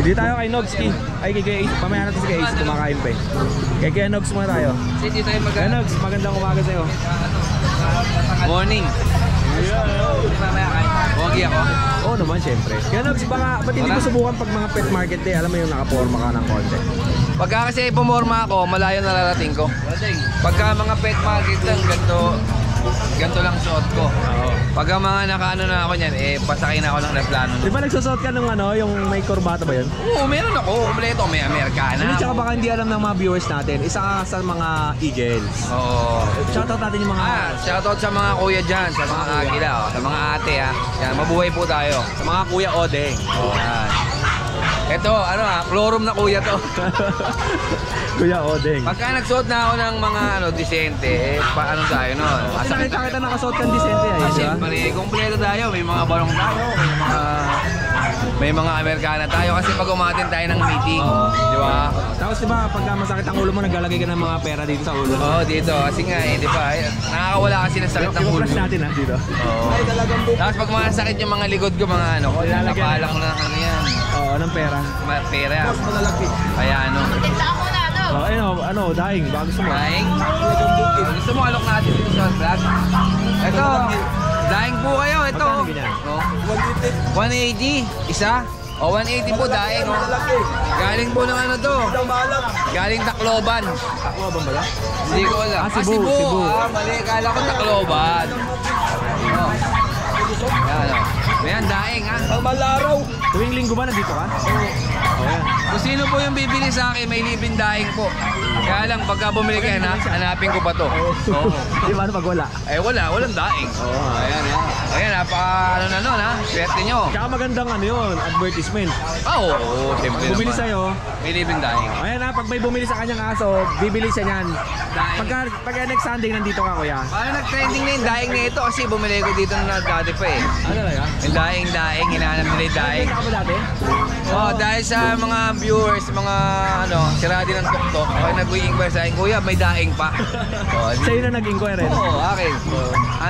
Hindi tayo kay Nogski. Ay, kay Ace. Pamaya natin si kay Ace. Kumakain pa eh. Kay Nogs muna tayo. Hindi tayo Kay Nogs, magandang umaga sa'yo. Morning. Pogi ako? Oo naman, syempre. Kaya Nogs, ba't hindi ko subukan pag mga pet market day? Alam mo yung nakaporma ka ng konti. Pagka kasi pumorma ako, malayo nararating ko. Pagka mga pet market lang, ganito lang suot ko. Pagka mga nakaano na ako niyan, pasakay na ako ng replano. Di ba nagsusot ka ng yung may korbata ba yun? Oo, meron ako. Kompleto, may Amerikana. Hindi, tsaka baka hindi alam ng mga viewers natin. Isa ka sa mga Eagles. Oo. Shoutout natin yung mga... Shoutout sa mga kuya dyan, sa mga agila, sa mga ate ha. Yan, mabuhay po tayo. Sa mga kuya Odeng. Yan. Ito, chlorum na kuya to. Kuya Odeng. Pagka nagsuot na ako ng mga disente, paano tayo nun? Nakita kita nakasuot kang disente ay, di ba? Siyempre, kompleto tayo. May mga balong tayo, may mga Amerikana tayo kasi pag umatin tayo ng meeting. Di ba? Tapos di ba, pagka masakit ang ulo mo, naglalagay ka ng mga pera dito sa ulo. Oo, dito. Kasi nga di ba? Nakakawala kasi ng sakit ng ulo. I-flash natin dito. Oo. Tapos pag masakit yung mga likod ko, mga napalang na yan. Oo, ng pera. Pera. Kaya daing, baka gusto mo. Daing? Gusto mo alok natin dito sa vlog? Ito, daing po kayo. Ito. 180. Isa? O 180 po daing. Galing po ng to. Galing Tacloban. Tacloban ba? Hindi ko alam. Cebu. Mali. Kala ko Tacloban. Ayan, daing ha. Malaraw. Tuwing linggo ba nandito ka? Ayan. Kung sino po yung bibili sa akin, may libreng daing po. Kaya lang, pagka bumili kayo na, hanapin ko pa to. Di ba pag wala? Walang daing. Ayan ha. Ayan ha, swerte nyo. Tsaka magandang advertisement. Oo, siyempre naman. Bumili sa'yo. May libreng daing. Ayan ha, pag may bumili sa kanyang aso, bibili siya niyan. Pagka next Sunday nandito ka, kuya. Parang nag-trending na yung daing na ito kasi bumili ko dito na dati pa eh. Ano talaga? Yung daing, hinahanap nila yung daing. Nandito ka ba dati? Dahil sa mga viewers, mga sira din ng tuktok, ako nag-inquire sa akin, kuya, may daing pa. Sa'yo na nag-inquire rin? Oo, akin.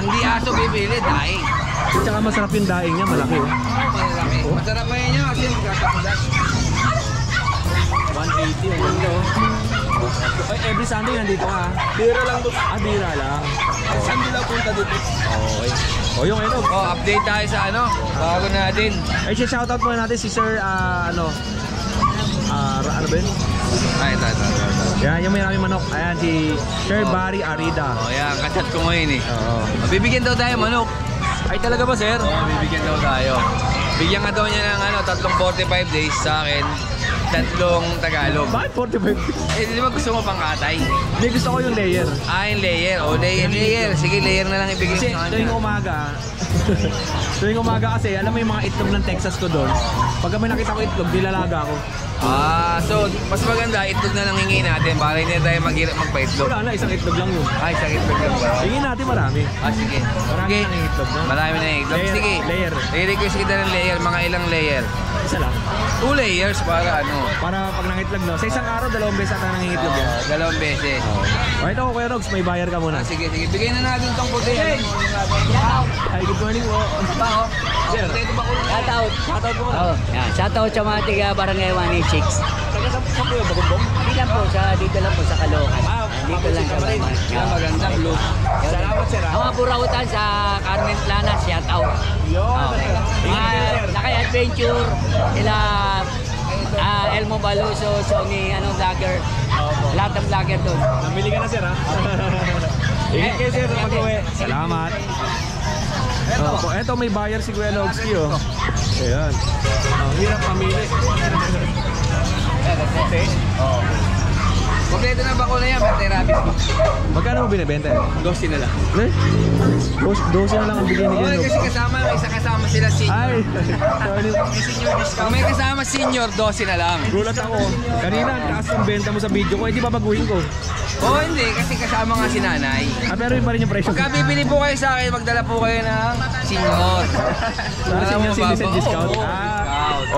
Hindi aso bibili, daing. Tsaka masarap yung daing niya, malaki Malaki. Masarap pa yun niya kasi magkakapulat. 180, ang ganda every Sunday nandito ka? Bira lang doon. Bira lang. Sunday lang punta dito. Okay. Yung update tayo sa bago natin. Ay, shoutout muna natin si Sir, ano ba yun? Ito. Yan, yung may raming manok. Ayan, si Sir Barry Arida. Yan, kachat ko ngayon eh. Bibigyan daw tayo manok. Ay, talaga ba, sir? Bibigyan daw tayo. Bigyan nga daw niya ng 3-45 days sa akin. 3 Tagalog. Bakit 45? Di ba gusto mo pang katay? Hindi, gusto ko yung layer. Yung layer. Layer. Sige, layer na lang ibigay kasi sa kanya. Tuwing umaga kasi, alam mo yung mga itlog ng Texas ko doon. Pagka may nakita ko itlog, dilalaga ako. So mas maganda itlog na lang hingin natin para hindi tayo maghirap magpa-itlog. Wala na, isang itlog lang yun. Isang itlog lang ba? Hingin natin marami. Sige. Marami na yung itlog, no? Marami na yung itlog. Sige. Layer. I-request kita ng layer, mga ilang layer. Isa lang. 2 layers para Para pag nangitlog, no? Sa isang araw, 2 beses ata nangitlog yan. 2 beses. Ito, Kuya Rogs, may bayar ka muna. Sige. Bigay na natin itong puti. Hi, good morning po. Shoutout mo na. Shoutout sa mga tiga Barangay 186. Saan po yung Bagumbong? Dito lang po sa Caloocan. Dito lang sa Bagumbong. Magandang blue. Salamat, sir. Ang mga burautan sa Carmen Plana, shoutout. Naka-adventure, sila Elmo Baluso, Sony, vlogger. Lahat ng vlogger doon. Namili ka na, sir, ha? Ingat kayo, sir, pag-uwi. Salamat. Ito, may buyer si Kuya Nogski, oh. Ayan. Ang hirap pamili. Kompleto na bakuna yan, may therapy. Magkano mo binibenta? 12 na lang. 12 na lang ang bigay ni Kuya Nogski. Kasi may isa kasama sila senior. Ay! Senior discount. May kasama senior, 12 na lang. Gulat ako. Kanina, ang taas ng benta mo sa video ko. Hindi babaguhin ko. Hindi. Kasi kasama nga si nanay. Pero yun pa rin yung presyo. Pagka bibili po kayo sa akin, magdala po kayo ng senior. Senior citizen discount.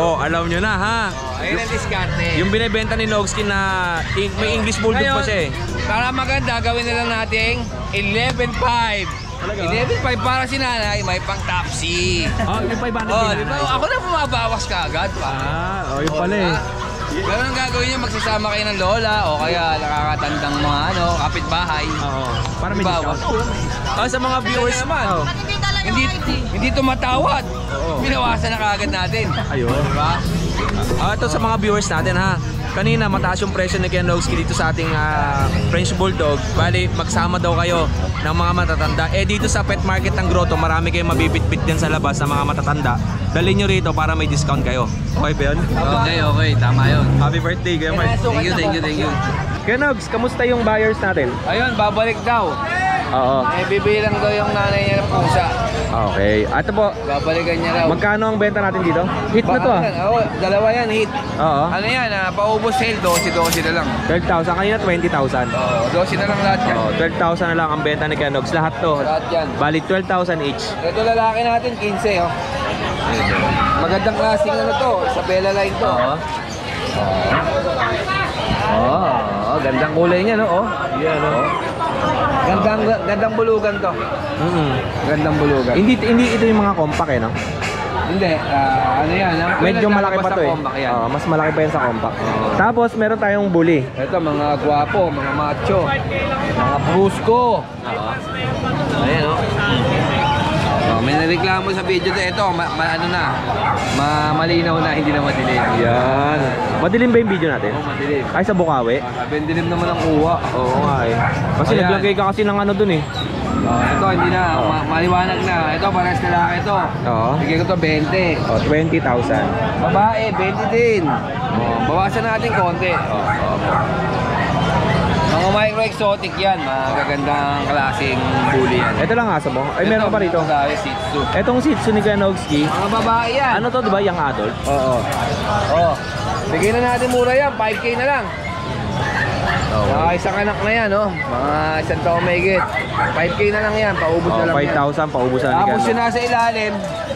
Alam nyo na, ha? Ayun ang diskarte. Yung binibenta ni Nogski na may English Bulldog pa siya eh. Para maganda, gawin na lang natin 11.5. Talaga? 11.5 para si nanay, may pang taxi. Oh, yung 500 Oh, din di ba? na. Ako na bumabawas ka agad pa. Oh, yun pala eh. Ganun ang gagawin niyo, magsasama kayo ng lola o kaya nakakatandang mga kapitbahay. Oo. Para may Bawas. discount. Sa mga viewers naman. Oh. Hindi tumatawad. Oo. Binawasan na kaagad natin. Ayun. Diba? Ito sa mga viewers natin ha. Kanina mataas yung presyo ni Kenogski dito sa ating French Bulldog. Bali, magsama daw kayo ng mga matatanda. Dito sa pet market ng Grotto, marami kayong mabibitbit din sa labas ng mga matatanda. Dalhin nyo rito para may discount kayo. Okay ba yun? Okay. Tama yun. Happy birthday, Kuya Mark. Thank you. Kenogs, kamusta yung buyers natin? Ayun, babalik daw. Oo. Bibili lang daw yung nanay niya ng pusa. Okay. Ito po, Babalikan niya raw. magkano ang benta natin dito? Hit na to ah. Oo, dalawa yan, hit. Oo. Ano yan, paubos sale, 12 na lang. 12,000. Kanina 20,000. Oo, 12 na lang lahat yan. Oo, 12,000 na lang ang benta ni Kenogs. Lahat to. Lahat yan. Bali 12,000 each. Ito lalaki natin, 15 oh. Magandang klaseng ano to, sa Bella Line to. Gandang kulay niya no, oh. Yan, oh. Gandang bulugan to. Gandang bulugan. Hindi ito yung mga compact eh, no? Hindi, ano yan, Medyo malaki pa to eh. Yan. Mas malaki pa yan sa compact. Tapos meron tayong bully. Ito, mga gwapo, mga macho, mga brusko. Ayan, oh. May nareklamo sa video to. Ito, ano na, malinaw na, hindi na madilim. Yan. Madilim ba yung video natin? Oo, madilim. Ay, sa Bukawi? Bendilim naman ang kuha. Oo nga eh. Kasi Ayan. naglagay ka kasi ng ano dun eh. Ito, hindi na, maliwanag na. Ito, parehas lalaki ito. Oo. Bigay ko to 20. Oh, 20,000. Babae, 20 din. Bawasan natin konti. Mga micro-exotic yan, magagandang klaseng bully yan. Ito lang aso mo. Ay, meron ka pa rito. Ito, babae, Shih Tzu. Etong Shih Tzu ni Kenogski. Mga babae yan. Ano to, di ba? Young adult? Oo. Oh. Bigyan na natin mura yan, 5K na lang. Isang anak na yan, no? Mga isang taong may higit. 5K na lang yan, paubos na lang yan. 5,000, paubos na ni Tapos Kenogski. yun nasa ilalim,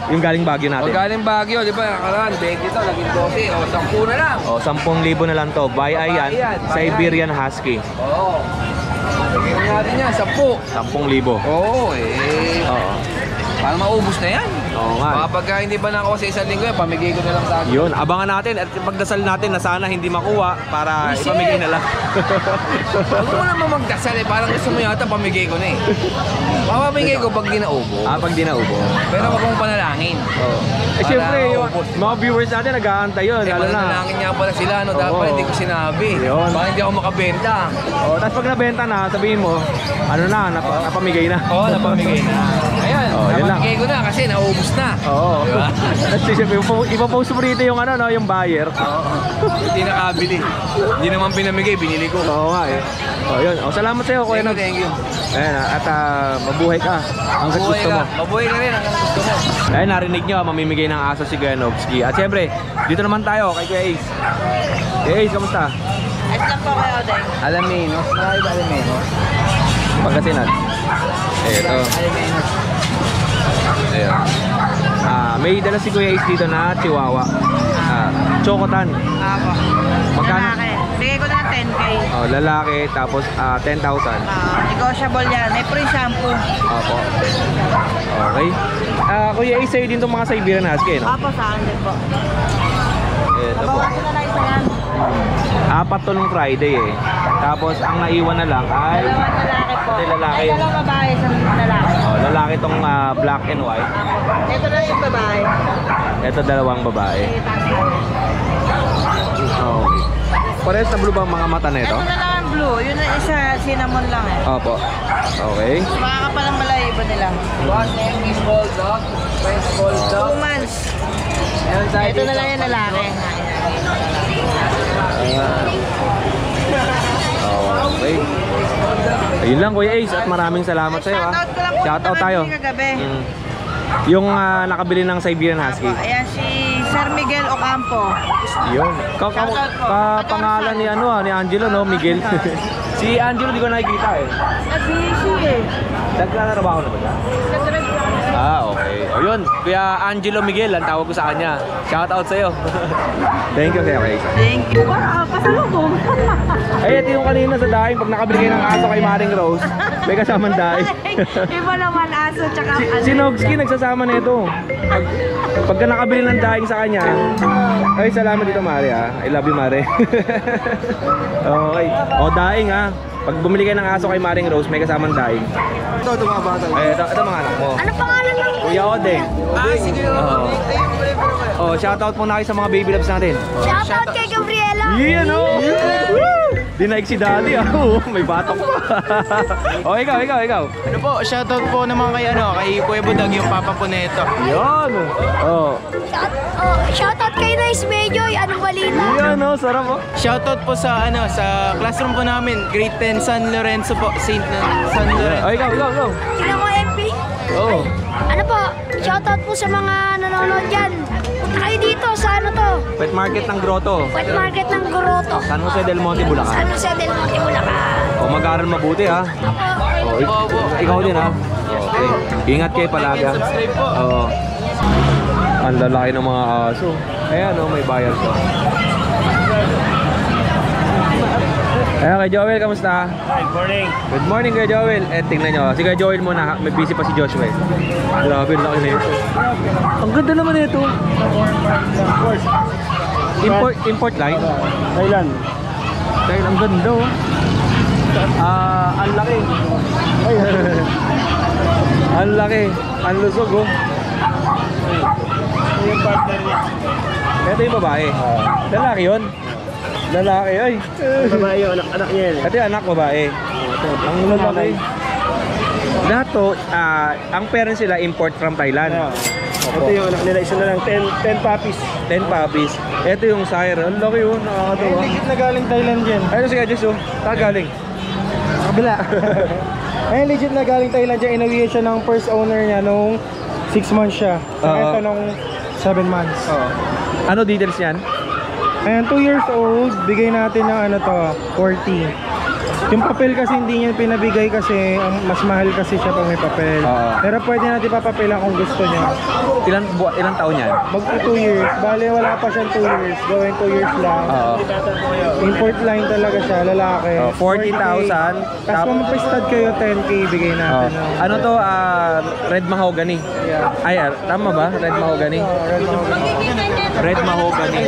Yung galing Baguio o natin. galing Baguio, di ba? Nakaraan, 20 to, naging 12, o 10 na lang. Oh, 10,000 na lang to. Buy Babae yan. yan, babae. Siberian Husky. Oo. Bigyan na natin yan, 10. 10,000. Oo, Oo. parang maubos na yan. Oo nga. Baka pagka hindi pa nakakuha sa isang linggo, pamigay ko na lang sa akin. Yun, abangan natin at pagdasal natin na sana hindi makuha para Bullshit. ipamigay na lang. Huwag mo naman magdasal eh, parang gusto mo yata pamigay ko na eh. Papamigay ko pag di naubo. Pag di naubo. Pero wag mong panalangin. Oo. Eh Para syempre, yung maubos. mga viewers natin nag-aantay yun. Eh, Lalo na. mananalangin niya pala sila, no? Dapat Oo. hindi ko sinabi. Yun. Baka hindi ako makabenta. Oh, tapos pag nabenta na, sabihin mo, ano na, napamigay na. Oo, napamigay na. Ayan, Oo, yun lang. napamigay ko na kasi naubos na. Oo. Diba? At syempre, ipapost mo rito yung ano, no, yung buyer. Oo. Hindi nakabili. Hindi naman pinamigay, binili ko. Oo nga eh. Oh, yun. Oh, salamat sa'yo, Kuya Nog. Thank you. Ayan, at mabuhay ka. Hanggat Mabuhay gusto ka. mo. Mabuhay ka rin hanggang gusto mo. Ayun, narinig nyo, mamimigay ng aso si Kuya Nogski. At syempre, dito naman tayo kay Kuya Ace. Kuya Ace, kamusta? At lang po kayo, Day. Alaminos. Marami ba Alaminos? Pagkasinan. Ito. Aliminos. Ayan. May dala si Kuya Ace dito na Chihuahua. Chocotan. Ako. Magkano? Lalaki. Bigay ko na 10K. Oh, lalaki, tapos 10,000. Negotiable yan. May free shampoo. Opo. Okay. Kuya Ace, sa'yo din itong mga Siberian Husky, no? Apo sa akin din po. Ito po. Nabawasan na lang isa yan. 4 to nung Friday eh. Tapos ang naiwan na lang ay Dalawang lalaki po. Ito yung lalaki. Ay, dalawang babae, isang lalaki. lalaki tong black and white. Apo. Ito na yung babae. Ito dalawang babae. May taxi. Okay. Parehas na blue ba ang mga mata nito? Ito na lang ang blue. Yun ang isa, cinnamon lang eh. Opo. Okay. Makakapal ang balayibo nila. Boss, English Bulldog, French 2 Bulldog. months. Meron tayo Ito na dito. lang yung lalaki. Okay. Ayun lang Kuya Ace at maraming salamat sa iyo. Shoutout ko lang po. Shoutout tayo. Kagabi. Yung nakabili ng Siberian Husky. Ayan si Sir Miguel Ocampo. Yun. Shoutout po. Pangalan ni ni Angelo no, Miguel. Si Si Angelo di ko nakikita eh. Nag-issue eh. Nagkatrabaho na ba siya? Ah, okay. O yun, Kuya Angelo Miguel, ang tawag ko sa kanya. Shout out sa'yo. Thank you, Kuya Kaysa. Thank you. Pasalubong. Ay, ito yung kanina sa daing, pag nakabili kayo ng aso kay Maring Rose, may kasamang daing. Iba naman aso tsaka Si Nogski nagsasama nito. Pagka nakabili ng daing sa kanya, ay salamat dito Mare ah. I love you Mare. Okay. O daing ah. Pag bumili kayo ng aso kay Maring Rose, may kasamang daing. Ito, mga bata. Ay, ito mga anak mo. Ano pangalan ng Kuya Odeng. Sige. Oh, shoutout po na kayo sa mga baby loves natin. Shoutout kay Gabriela. Yan o! Dinaig si Daddy ah. May batok pa. O, ikaw. Ano po, shoutout po naman kay Kuya Budag, yung papa po nito. Yan. Oh. Shoutout kay Nice Medjoy. Anong balita? Yan o, sarap o. Shoutout po sa sa classroom po namin, Grade 10 San Lorenzo po, San Lorenzo. O, ikaw. Tingnan mo MP. Oo. Ano po? Shoutout po sa mga nanonood dyan. Punta kayo dito sa ano to? Pet market ng Grotto. Wet Market ng Grotto. San Jose del Monte, San Bulacan. Jose del Monte, Bulacan. O, mag-aaral mabuti ha. Opo. Ikaw din ha. Okay. Ingat kayo palagi ha. Subscribe po. Oo. Ang lalaki ng mga aso. Ayan o, may bayad pa. Ayan, kay Joel, kamusta? Good morning. Good morning, Kuya Joel. Tingnan nyo. Si Kuya Joel muna, may busy pa si Joshua. Grabe, laki na ito. Ang ganda naman ito. Import line? Thailand. Dahil ang ganda oh. Ang laki. Ang laki. Ang lusog oh. Yung partner niya. Ito yung babae. Lalaki yun. Lalaki ay. Babae yung anak niya yan. Ito yung anak babae. Ang lalaki. Lahat to, ang parents sila import from Thailand. Ito yung anak nila. Isa na lang. 10 puppies. 10 puppies. Ito yung sire. Ang laki yun. Nakakatawa. Legit na galing Thailand yan. Ayun si Edges oh. Galing. Sa kabila. Ayun, legit na galing Thailand yan. Inawihan siya ng first owner niya nung 6 months siya. Sa Oo. ito nung 7 months. Ano details yan? Ayan, 2 years old. Bigay natin ng ano to, 40. Yung papel kasi hindi niya pinabigay kasi mas mahal kasi siya pag may papel. Oo. Pero pwede natin papapelan kung gusto niya. Ilang taon yan? Magpo 2 years. Bale, wala pa siyang 2 years. Going 2 years lang. Oo. Import line talaga siya, lalaki. 40,000. Tapos kung mag-stud kayo, 10K bigay natin. Ano to? Red mahogany. Yeah. Ay, tama ba? Red mahogany? Red mahogany. Red mahogany.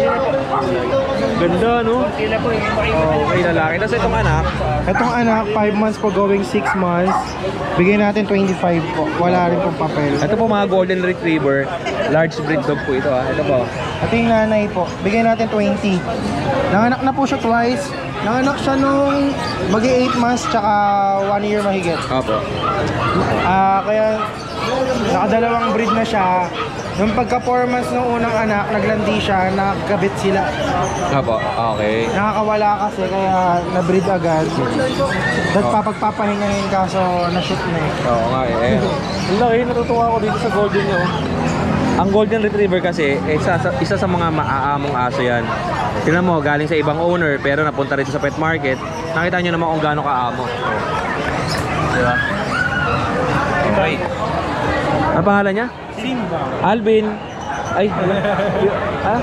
Ganda, no? Okay, lalaki. Tapos itong anak, Itong anak, 5 months po going 6 months. Bigay natin 25 po. Wala rin pong papel. ito po mga golden retriever. Large breed dog po ito Ito po. Ito yung nanay po. Bigay natin 20. Nanganak na po siya twice. Nanganak siya nung magi 8 months tsaka 1 year mahigit. Opo. Kaya nakadalawang breed na siya. Nung pagka 4 months ng unang anak, naglandi siya, nakakabit sila. Opo. Okay. Nakakawala kasi kaya na-breed agad. Papagpapahingahin kaso na-shoot na eh. Oo nga eh. Ang laki, natutuwa ako dito sa golden nyo. Ang golden retriever kasi, isa sa mga maaamong aso yan. Tingnan mo, galing sa ibang owner pero napunta rin sa pet market. Nakita nyo naman kung gaano kaamo. Diba? Okay. Ano pangalan niya? Simba. Alvin. Ay, ha?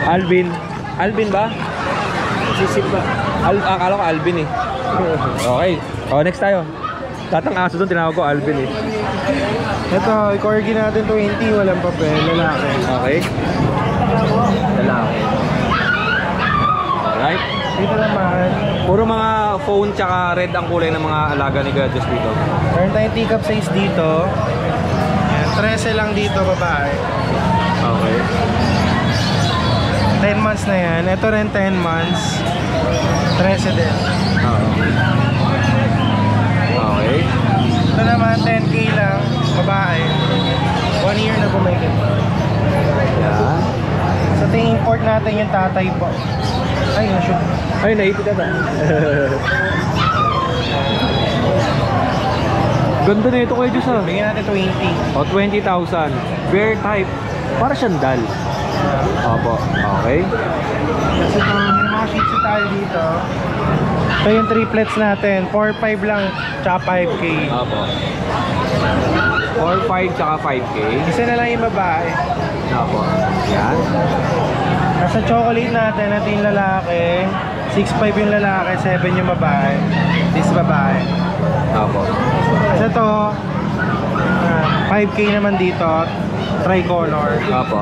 Alvin. Alvin ba? Si Simba. Akala ko Alvin eh. Okay. Next tayo. Lahat ng aso doon tinawag ko Alvin eh. Ito, i-corgi natin 20, walang papel, lalaki. Okay. Lalaki. Alright. Dito naman, Puro mga phone tsaka red ang kulay ng mga alaga ni Gadgets dito. meron tayong teacup size dito. Ayan, 13 lang dito, babae. Okay. 10 months na yan. Ito rin 10 months. 13 din. Okay. Ito naman, 10K lang, babae. 1 year na bumigay. Yan. Sa tingin import natin yung tatay po. Ay, na-shoot. Ay, naipit na ba? Ganda na ito kayo, Diyos ha. Bigyan natin 20. O, 20,000. Bear type. Para siyang dal. Opo. Okay. Kasi may mga Shih Tzu tayo dito. Ito yung triplets natin. 4-5 lang, tsaka 5K. Opo. 4-5 tsaka 5K. Isa na lang yung babae. Opo. Yan. Nasa chocolate natin, ito yung lalaki. 6'5 yung lalaki, 7 yung babae. This babae. Opo. Kasi ito, 5K naman dito. Tricolor. Opo.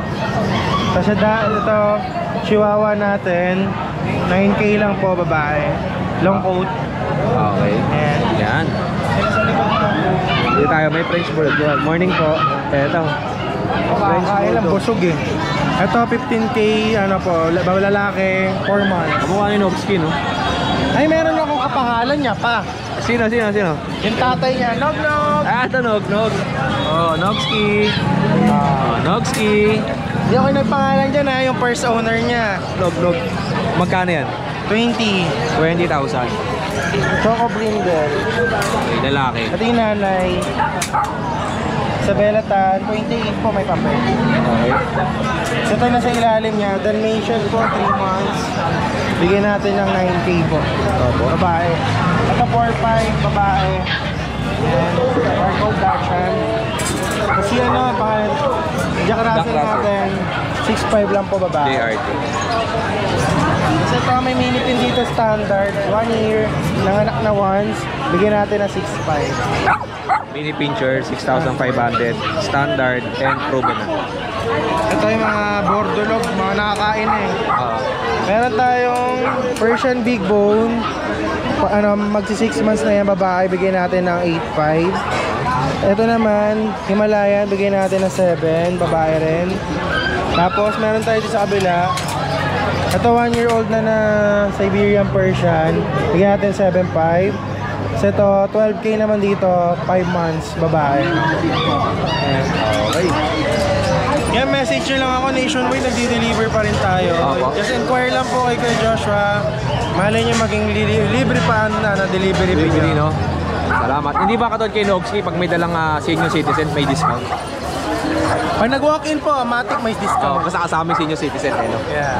Kasi ito, Chihuahua natin, 9K lang po babae. Long coat. Okay. Ayan. Yan. Sa likod natin. Dito tayo, may French Bulldog. Morning po. Eto. Kakain lang, busog eh. Ito 15K, ano po, lalaki, 4 months. Kamukha ni Nobsky, no? Ay, meron akong kapangalan niya pa. Sino? Yung tatay niya, Nog. Ah, ito, Nog. Oh, Nobsky. Nobsky. Hindi ako nagpangalan dyan ha, yung first owner niya. Nog. Magkano yan? 20. 20,000. Choco Brindle. Okay, lalaki. Ito yung nanay. Isabella Tan, 28 po may papel. Okay. So ito na sa ilalim niya, Dalmatian po, 3 months. Bigyan natin ng 9K po. Opo. Babae. Ito 4-5, babae. And Barcode Dachshund. Kasi ano, Jack Russell natin, 6'5 lang po babae. JRT. Kasi ito may mini pin dito standard, 1 year, nanganak na once, bigyan natin ng 6'5. Mini pincher, 6,500. Standard and proven na. Ito yung mga bordolog, mga nakakain eh. Meron tayong Persian Big Bone, magsi 6 months na yan babae, bigyan natin ng 8'5. Ito naman, Himalayan, bigyan natin ng 7, babae rin. Tapos meron tayo dito sa kabila. Ito 1-year-old na Siberian Persian, bigyan natin 7'5. So ito, 12K naman dito, 5 months, babae. Okay. Yan, message nyo lang ako, nationwide, nagdi-deliver pa rin tayo. Just inquire lang po kay Kuya Joshua. Malay nyo maging libre pa na delivery Delivery, video. no? Salamat. Hindi ba katulad kay Nobsky, pag may dalang senior citizen, may discount? Pag nag-walk-in po, Matic may discount. Basta kasama yung senior citizen, eh, no? Yeah.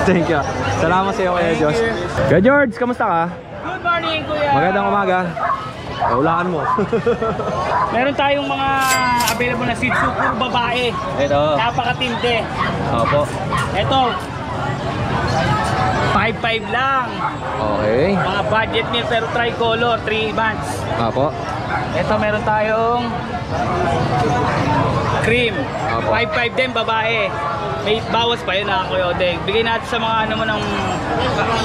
Thank you. Salamat sa iyo, Kuya Josh. Kuya George, kamusta ka? Good morning, kuya. Magandang umaga. Ulaan mo. Meron tayong mga available na Shih Tzu, puro babae. Ito. Napakatindi. Opo. Ito, 5'5 lang. Okay. Mga budget meal pero tricolor, 3 months. Opo. Ito meron tayong cream. Opo. 5'5 din, babae. May bawas pa yun na Kuya Odeng. Bigay natin sa mga ano mo ng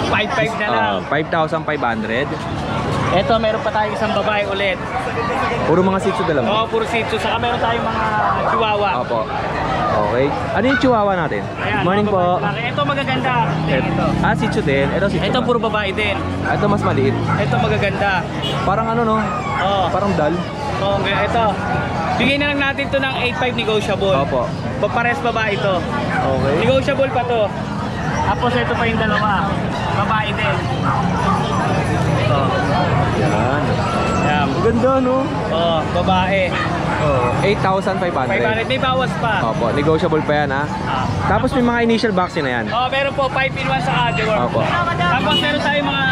5'5 na lang. 5,500. Ito meron pa tayong isang babae ulit. Puro mga Shih Tzu dala mo? Oo, puro Shih Tzu. Saka meron tayong mga Chihuahua. Opo. Okay. Ano yung Chihuahua natin? Ayan, Morning mga po. babae. Ito magaganda. Ito. Shih Tzu din. Ito Shih Tzu. Ito ba? puro babae din. Ito mas maliit. Ito magaganda. Parang ano, no? Oo. Parang dal. Oo, ito. Bigyan na lang natin to ng 8.5 negotiable. Opo. Pares babae ito. Okay. Negotiable pa to. Tapos ito pa yung dalawa. Babae din. Ito. Yan. Yan. Ganda, no? Oo, babae. 8,500. 500. May bawas pa. Opo. Negotiable pa yan, ha? Tapos may mga initial vaccine na yan. Oh, meron po 5-in-1 sa Adeworm. Opo. Tapos meron tayong mga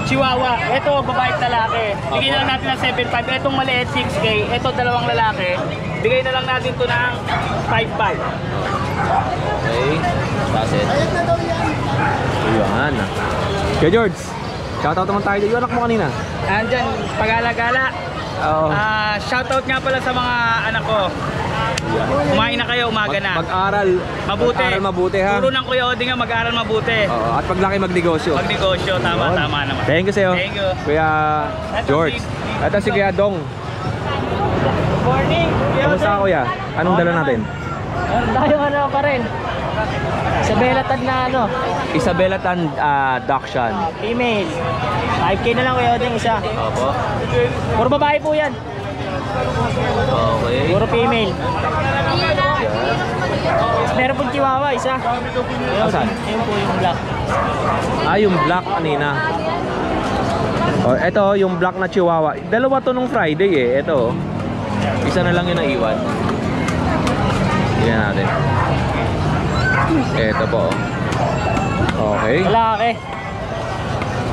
Chihuahua. Ito, babae at lalaki. Bigyan na lang natin ng 7.5. Itong maliit, 6K. Ito, dalawang lalaki. Bigay na lang natin to ng 5.5. Okay. Basit. Ayan. Kaya George, shoutout naman tayo. Yung anak mo kanina. Andyan, pag-alagala. Oo. Shoutout nga pala sa mga anak ko. Kumain na kayo, umaga na. Mag-aral. Mabuti. Mag-aral mabuti, ha? Puro ng Kuya Oding nga, mag-aral mabuti. Oo. At paglaki magnegosyo. Magnegosyo, tama naman. Thank you sa'yo. Thank you. Kuya George. Ito si Kuya Dong. Good morning. Kamusta ka, Kuya? Anong dala natin? Tayo ano pa rin. Sa Belatad na ano, Isabella Tan Dachshund. female. 5K na lang Kuya Oding isa. Opo. Puro babae po yan. Okay. Puro female. Meron pong Chihuahua isa. Asan? Ayun po yung black. Yung black kanina. Oh, ito yung black na Chihuahua. Dalawa to nung Friday eh. Ito. Isa na lang yung naiwan. Tingnan natin. Ito po. Okay. Lalaki.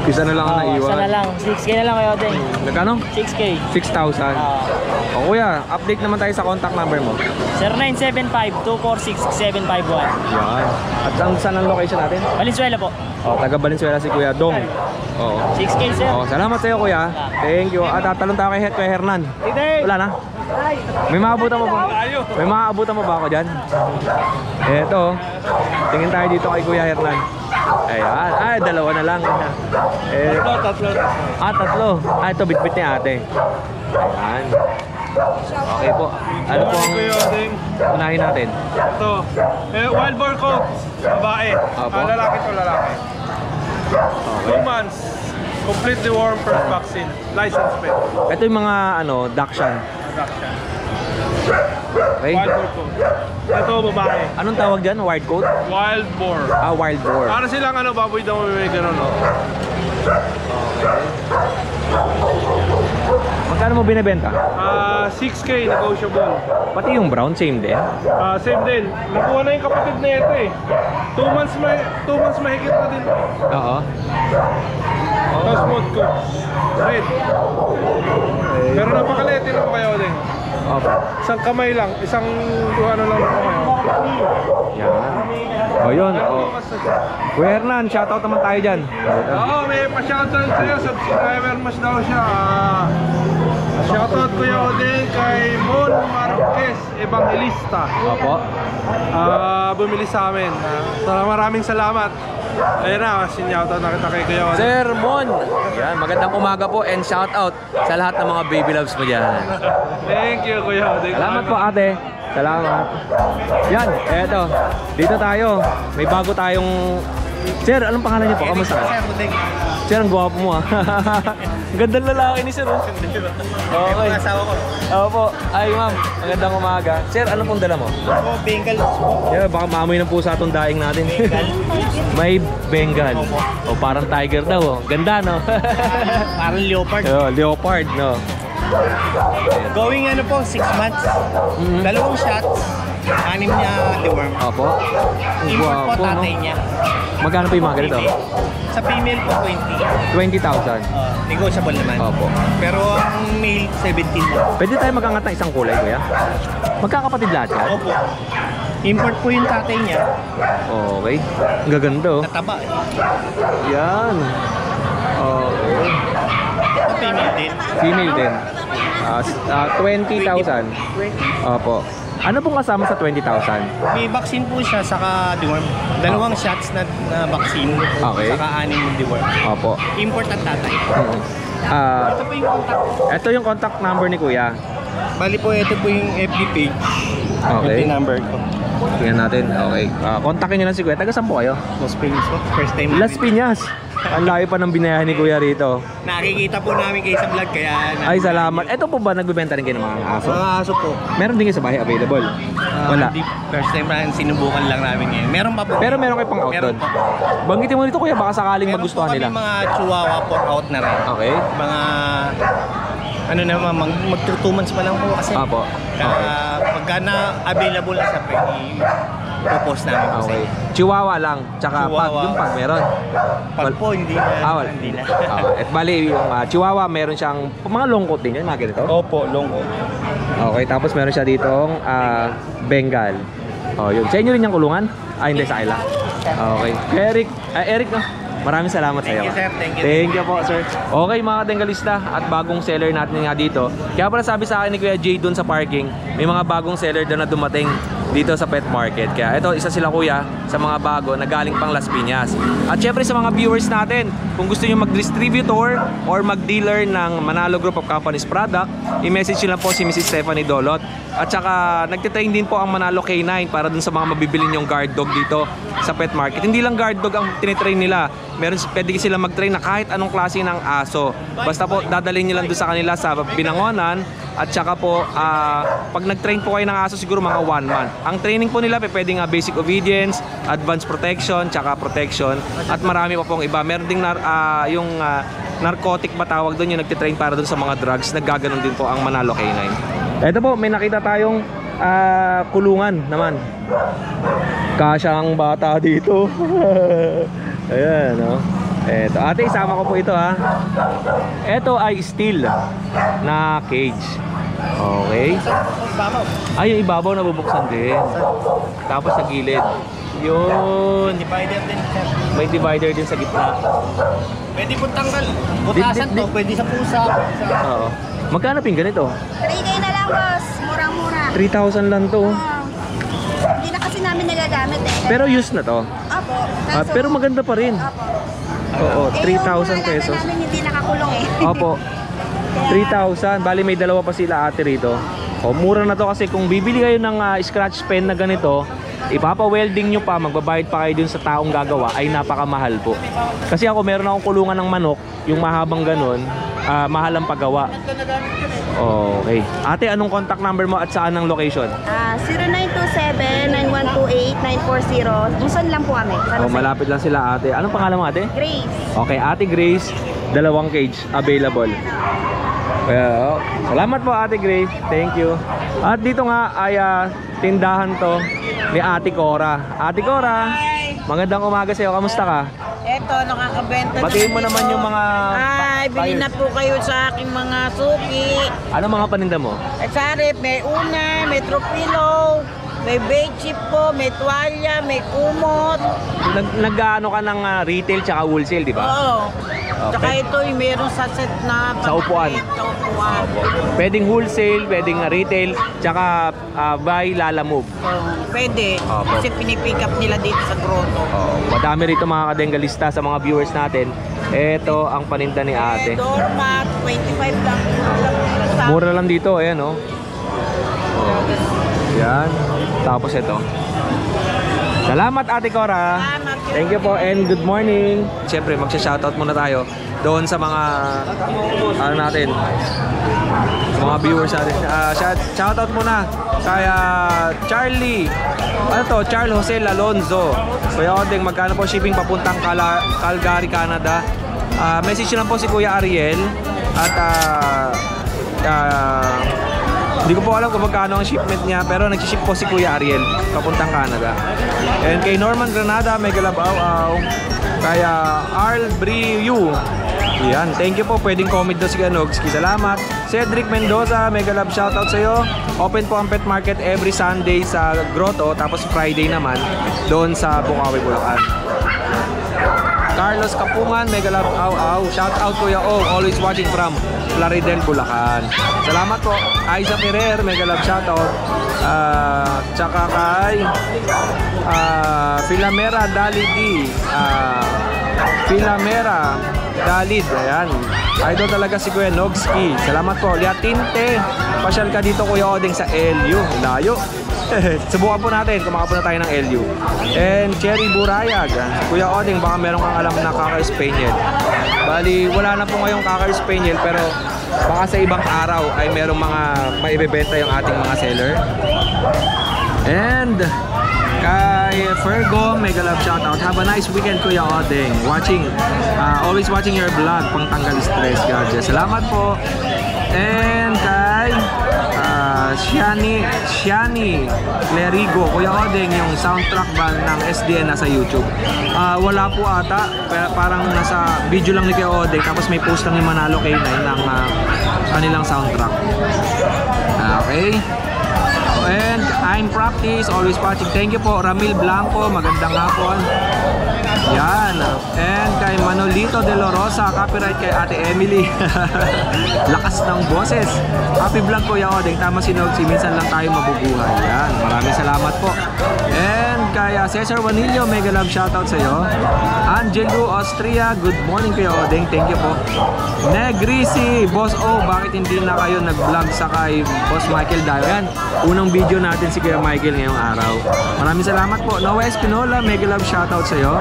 Isa na lang ang naiwan. Isa na lang. 6K na lang kayo din. Nagkano? 6K. 6,000. O kuya, update naman tayo sa contact number mo. 0975-246-6751. Yan. At saan ang location natin? Valenzuela po. O, taga Valenzuela si Kuya Dong. Oo. 6K sir. O, salamat sa iyo kuya. Thank you. At tatalon tayo kay Kuya Hernan. Wala na? May maabutan mo ba? May maabutan mo ba ako dyan? Eto. Tingin tayo dito kay Kuya Hernan. Ayan. Ay, dalawa na lang. Tatlo. Tatlo. Ito, bitbit ni ate. Ayan. Okay po. Ano po ang unahin natin? Ito. Wild boar coat. Babae. Opo. Lalaki to, lalaki. 2 months. Completely warm first vaccine. License pet. Ito yung mga Dachshund. Production. Okay. Wild boar coat. Ito, babae. Anong tawag dyan? Wild coat? Wild boar. Wild boar. Para silang baboy daw may ganun. Magkano mo binibenta? 6K negotiable. Pati yung brown, same din. Same din. Nakuha na yung kapatid na ito eh. 2 months mahigit na din. Oo. Tapos smooth coat. Red. Pero napakaliit din ako kayo din. Opo. Isang kamay lang. Isang ano lang ako kayo. Yan. O yun. Kuya Hernan, shoutout naman tayo dyan. Oo, may pa-shoutout sa'yo. Subscriber mas daw siya. Shoutout Kuya Odeng kay Mon Marquez Evangelista. Opo. Bumili sa amin. Maraming salamat. Ayun na, sinyautan na kita kay Kuya Odeng. Sir Mon. Yan, magandang umaga po and shoutout sa lahat ng mga baby loves mo dyan. Thank you Kuya Odeng. Salamat po ate. Salamat. Yan, eto. Dito tayo. May bago tayong... Sir, anong pangalan niyo po? Kamusta? Sir, ang gwapo mo ah. Gandang lalaki ni Sir. Okay. Asawa ko. Opo. Ay ma'am, magandang umaga. Sir, ano pong dala mo? Ako, Bengal. Yeah, baka maamoy ng pusa itong daing natin. May Bengal. O parang tiger daw. Oh. Ganda no? Parang leopard. Leopard no? Going 6 months. Dalawang shots. 6 niya deworm. Opo. Import po Gwapo, no? tatay niya. Magkano po yung mga ganito? Sa female po 20. 20,000. Negotiable naman. Opo. Pero ang male 17 na. Pwede tayo magangat ng isang kulay kuya? Magkakapatid lahat yan? Opo. Import po yung tatay niya. Okay. Ang gaganda oh. Tataba. Yan. Okay. Female din. Female din. 20,000. Opo. Ano pong kasama sa 20,000? May vaccine po siya saka deworm. Dalawang shots na vaccine. Okay. Saka 6 deworm. Opo. Import ang tatay. Ito po yung contact. Ito yung contact number ni kuya. Bali po, ito po yung FB page. Okay. FB number ko. Tingnan natin. Okay. Kontakin nyo lang si kuya. Taga saan po kayo? Los Piñas po. First time Las Piñas. Ang layo pa ng binayahan ni kuya rito. Nakikita po namin kayo sa vlog kaya... Ay, salamat. Ito po ba nagbebenta rin kayo ng mga aso? Mga aso po. Meron din kayo sa bahay available? Wala. First time na sinubukan lang namin ngayon. Meron pa po. Pero meron kayo pang out doon? Meron po. Banggitin mo dito kuya, baka sakaling magustuhan nila. Meron po kami mga chihuahua for out na rin. Okay. Mga... Ano naman, mag 2 months pa lang po kasi. Apo. Pagka na-available na siya, i-post namin po sa Okay. inyo. Chihuahua lang, tsaka pag, Chihuahua. yung pag meron. Pag po, hindi na. Wala. Hindi na. At bali, yung Chihuahua, meron siyang mga long coat din yun, mga ganito. Opo, long coat. Okay, tapos meron siya ditong Bengal. Oh, yun. Sa inyo rin yung kulungan? Hindi, sa kanila. Okay. Eric, Eric, no? Maraming salamat sa iyo. Thank you, sir. Thank you. Thank you po, sir. Okay, mga Dengalista at bagong seller natin nga dito. Kaya pala sabi sa akin ni Kuya Jay dun sa parking, may mga bagong seller doon na dumating dito sa pet market. Kaya ito, isa sila kuya sa mga bago na galing pang Las Piñas. At syempre sa mga viewers natin, kung gusto nyo mag-distributor or mag-dealer ng Manalo Group of Companies product, i-message nyo lang po si Mrs. Stephanie Dolot. At saka nagtitrain din po ang Manalo K9 para dun sa mga mabibili nyong guard dog dito sa pet market. Hindi lang guard dog ang tinitrain nila. Pwede sila mag-train na kahit anong klase ng aso. Basta po dadalhin nyo lang dun sa kanila sa Binangonan. At saka po, pag nag-train po kayo ng aso, siguro mga 1 month. Ang training po nila, pwede nga basic obedience, advanced protection, tsaka protection. At marami pa pong iba. Meron ding yung narcotic ba tawag doon, yung nagtitrain para doon sa mga drugs. Naggaganon din po ang Manalo K9. Ito po, may nakita tayong kulungan naman. Kasya ang bata dito. Ayan, no? Eto, ate, isama ko po ito ha. Ito ay steel na cage. Okay. Ay, yung ibabaw nabubuksan din. Tapos sa gilid. Yun. Divider din, sir. May divider din sa gitna. Pwede po tanggal. Butasan to, pwede sa pusa. Oo. Magkano ping ganito? 3K na lang, boss. Murang-mura. 3,000 lang to. Hindi na kasi namin nagagamit eh. Pero used na to. Opo. Pero maganda pa rin. Opo. Oo, 3,000 pesos. Namin hindi nakakulong eh. Opo. 3,000. Bali may dalawa pa sila ate rito. O, mura na to kasi kung bibili kayo ng scratch pen na ganito, ipapa-welding nyo pa, magbabayad pa kayo dun sa taong gagawa, ay napakamahal po. Kasi ako meron akong kulungan ng manok, yung mahabang ganun, mahal ang paggawa. Okay. Ate, anong contact number mo at saan ang location? 0927-9128-940. Luzon lang po kami. Oh, malapit lang sila ate. Anong pangalan mo ate? Grace. Okay, Ate Grace, 2 cage available. Well, salamat po Ate Grace. Thank you. At dito nga ay tindahan to ni Ate Cora. Ate Cora, magandang umaga sa iyo. Kamusta ka? Eto, nakakabenta Batiin mo naman yung mga Ay, bili na po kayo sa aking mga suki. Ano mga paninda mo? At sari, may unay, may tropilo, may bedsheet po, may tuwalya, may kumot. Nag-ano ka ng retail tsaka wholesale, di ba? Oo. Okay. Tsaka ito, yung meron sa set na Sa upuan. Sa upuan. Pwedeng wholesale, pwedeng retail, tsaka buy, lala move. Pwede. Opo. Kasi pinipick up nila dito sa grotto. Madami rito mga kadenggalista sa mga viewers natin. Ito ang paninda ni ate. Doormat, 25 lang. Mura lang dito, ayan oh. Yan. Tapos ito. Salamat Ate Cora. Thank you po and good morning. Siyempre magsha-shoutout muna tayo doon sa mga ano natin, sa mga viewers natin. Shoutout muna kay Charlie. Ano to? Charles Jose Alonzo. Kuya Odeng, magkano po shipping papuntang Calgary, Canada? Message lang po si Kuya Ariel at hindi ko po alam kung magkano ang shipment niya, pero nag-ship po si Kuya Ariel papuntang Canada. And kay Norman Granada, mega love aw. Kaya Arl Briu. Yan, thank you po. Pwedeng comment daw si Ganogski. Salamat. Cedric Mendoza, mega love shoutout sa iyo. Open po ang pet market every Sunday sa Grotto, tapos Friday naman doon sa Bukawi, Bulacan. Carlos Kapungan, mega love aw. Shout out Kuya O, always watching from Plaridel, Bulacan. Salamat po. Aiza Ferrer, mega love shout out. Tsaka kay Filamera Dalidi. Filamera Dalid, ayan. Idol talaga si Kuya Nogski. Salamat po. Liatinte, pasyal ka dito Kuya Odeng sa LU. Layo. Subukan po natin kung makapunta tayo ng LU. And Cherry Burayag, Kuya Odeng, baka meron kang alam na kaka-Spaniel. Bali, wala na po ngayong kaka-Spaniel, pero baka sa ibang araw ay merong mga maibebenta yung ating mga seller. And kay Fergo, mega love shoutout. Have a nice weekend Kuya Odeng. Always watching your vlog, pang tanggal stress. God bless. Salamat po. And kay Shiani Lerigo, Kuya Odeng, yung soundtrack ba ng SDN nasa YouTube? Wala po ata, parang nasa video lang ni Kuya Odeng, tapos may post lang yung Manalo K9 ng kanilang soundtrack. Okay. And I'm Practice, always watching. Thank you po Ramil Blanco, magandang hapon. Yan. And kay Manolito De La Rosa, copyright kay Ate Emily. Lakas ng boses. Happy vlog Kuya Odeng, tama si Nogsi, minsan lang tayo mabubuhay. Yan, maraming salamat po. And kay Cesar Vanillo, mega love shoutout sa iyo. Angelo Austria, good morning Kuya Odeng, thank you po. Negrisi, Boss O, bakit hindi na kayo nag-vlog sa kay Boss Michael Dayo? Yan, unang video natin si Kuya Michael ngayong araw. Maraming salamat po. Noah Espinola, mega love shoutout sa iyo.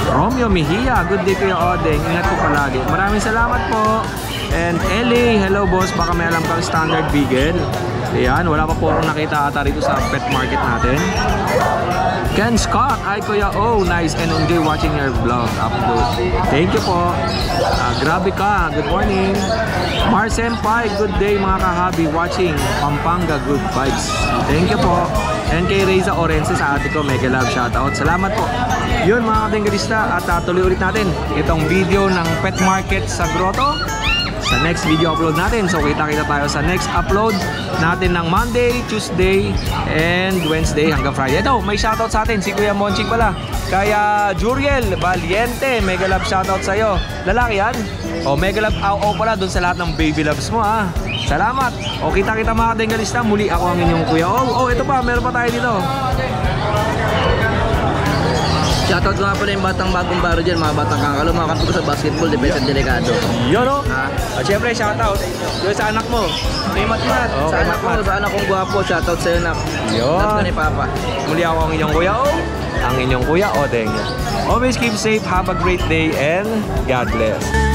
Romeo Mejia, good day Kuya Odeng, ingat po palagi. Maraming salamat po. And Ellie, hello boss, baka may alam kang standard beagle. Ayan, wala pa po akong nakita ata rito sa pet market natin. Ken Scott, ay Kuya O, nice and enjoy watching your vlog upload. Thank you po. Grabe ka, good morning. Mars Senpai, good day mga kahabi watching Pampanga, good vibes. Thank you po. And kay Reza Orense sa ate ko, mega love shoutout. Salamat po. Yun mga katinggalista, at tuloy ulit natin itong video ng pet market sa Grotto sa next video upload natin. So kita-kita tayo sa next upload natin ng Monday, Tuesday, and Wednesday hanggang Friday. Ito, may shoutout sa atin si Kuya Monching pala. Kaya Juriel Valiente, mega love shoutout sa'yo. Lalaki yan? O mega love au pala dun sa lahat ng baby loves mo ha. Salamat. O kita-kita mga katinggalista, muli ako ang inyong Kuya O. Ito pa, meron pa tayo dito. Shoutout nga pala yung batang bagong baro dyan, mga batang kakalo, mga kampi ko sa basketball, defense and delikado. Yun o. At syempre, shoutout yun sa anak mo. Kay Matmat. Sa anak ko, sa anak kong gwapo, shoutout sa'yo na. Yun. Love ka ni Papa. Muli ako ang inyong Kuya O. Ang inyong Kuya Odeng. Always keep safe, have a great day, and God bless.